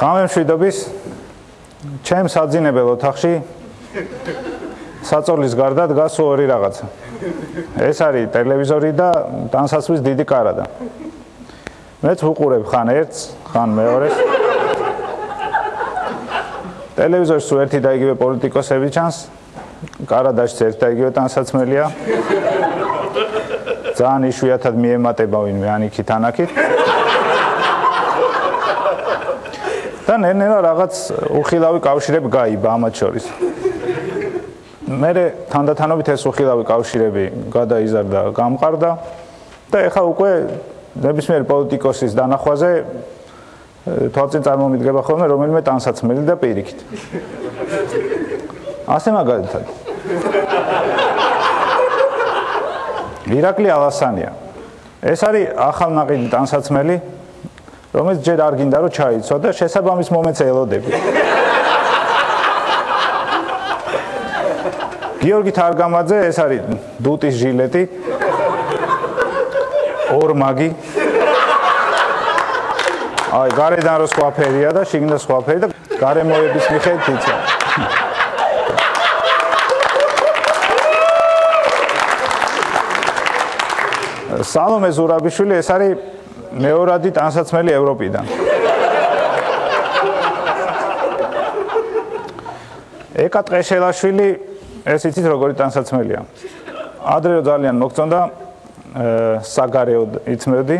ღამე მშვიდობის ჩემ საძინებელ ოთახში საწოლის გარდა დგას ორი რაღაცა. ეს არის ტელევიზორი და ტანსაცმლის დიდი კარადა. მეც ვუყურებ ხან ერთს, ხან მეორეს. ტელევიზორში თუ ერთი და იგივე პოლიტიკოსები ჩანს, კარადაშიც ერთი და იგივე ტანსაცმელია. ძალიან იშვიათად მიემატება ვინმე ანიქით ანაქით. და ნელ-ნელა რაღაც უხილავი კავშირები გაიბა ამათ შორის. მე თანდათანობით ეს უხილავი კავშირები გადაიზარდა, გამყარდა და ეხლა უკვე ნებისმიერ პოლიტიკოსის დანახვაზე თვალწინ წარმომიდგება ხოლმე რომელიმე ტანსაცმელი და პირიქით. ასე მაგალითად. ირაკლი ალასანია. ეს არის ახალნაყიდი ტანსაცმელი, რომელიც ჯერ არ გინდა რომ ჩაიცვა და შესაბამის მომენტს ელოდები. გიორგი თარგამაძე, ეს არის დუტის ჟილეტი. ორმაგი. აი, გარედან რო სხვა ფერია და შიგნიდან სხვა ფერი და გარემოების მიხედვით იცი. სალომე ზურაბიშვილი, ეს არის მეორადი ტანსაცმელი ევროპიდან. ეკა ტყეშელაშვილი, ეს იცით როგორი ტანსაცმელია. ადრე რო ძალიან მოგწონდა, საგარეოდ იწმევდი.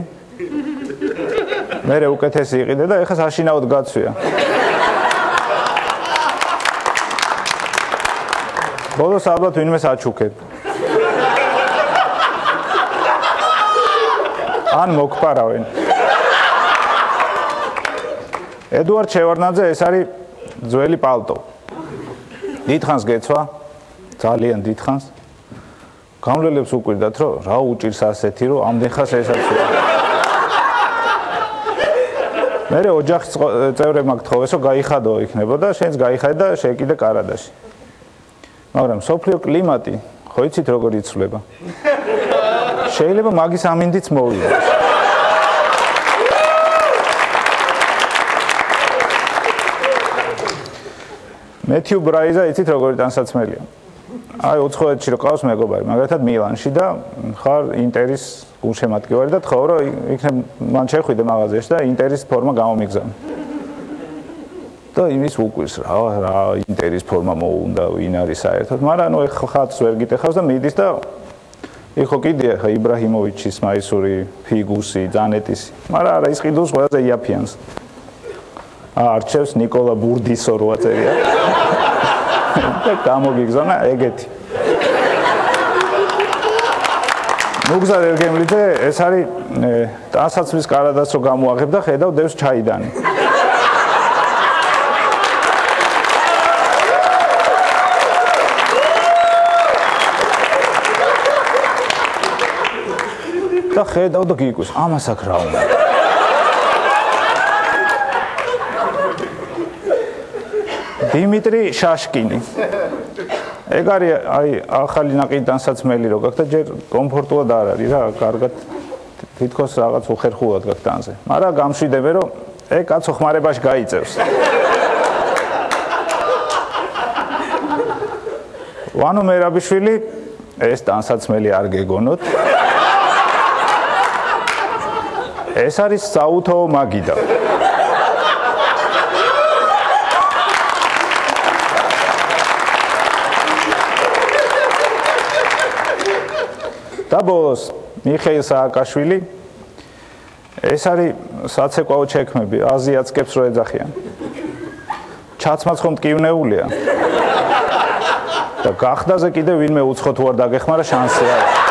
მერე უკეთესი იყიდე და ეხლა საშინაოდ გაცვია. ბოლოს ალბათ ვინმე საჩუქებ. ან მოგფარავენ. ედუარდ შევარდნაძე, ეს არის ძველი პალტო. დიდხანს გეცვა, ძალიან დიდხანს. გამლელებს უკვირდათ, რომ რა უჭირს ასეთი, რომ ამდენ ხანს ესაც. მერე ოჯახის წევრებმა გთხოვეს, რომ გაიხადო იქნება და შენც გაიხადე და შეკიდე კარადაში. მაგრამ სოფლიო კლიმატი, ხო იცით როგორ იცვლება? შეიძლება მაგის ამინდიც მოვიდა. მეთიუ ბრაიზა იცით როგორი ტანსაცმელია. აი უცხოეთში რო ყავს მეგობარი, მაგალითად მილანში და ხარ ინტერის გულშემატკივარი და თხოვ რომ იქნებ მან შეხვიდე მაღაზიაში და ინტერის ფორმა გამომიგზავნე. და იმის უკვირს რა ინტერის ფორმა მოუნდა, ვინ არის საერთოდ, მაგრამ ნუ ეხლა ხათს ვერ გიტეხავს და მიდის და იხო კიდია ხა იბრაჰიმოვიჩის მაისური, ფიგუსი, ზანეტისი. მაგრამ არა ის ყიდულს ყველაზე იაფიანს. არჩევს ნიკოლა ბურდისო როა წერია. და გამოგიგზავნა ეგეთი. მუგზარ ერგემლიძე, ეს არის ტანსაცმლის კარადას რო გამოაღებ და ხედავ დევს ჩაიდანი. და ხედავ და გიკვირს, ამას აქ რა უნდა? დიმიტრი შაშკინი. ეგ არის აი ახალი ნაყიდი ტანსაცმელი რო გაქვს და ჯერ კომფორტულად არ არის რა, კარგად თითქოს რაღაც უხერხულად გაქვს ტანზე. მაგრამ გამშვიდები რომ ეგ კაცო ხმარებაში გაიწევს. ვანო მერაბიშვილი, ეს ტანსაცმელი არ გეგონოთ. ეს არის საუთო მაგიდა. და ბოლოს მიხეილ სააკაშვილი, ეს არის საცეკვაო ჩექმები, აზიაცკებს რო ეძახიან. ჩაცმაც ხომ მტკივნეულია. და გახდაზე კიდე ვინმე უცხო თუ არ დაგეხმარა შანსი არის.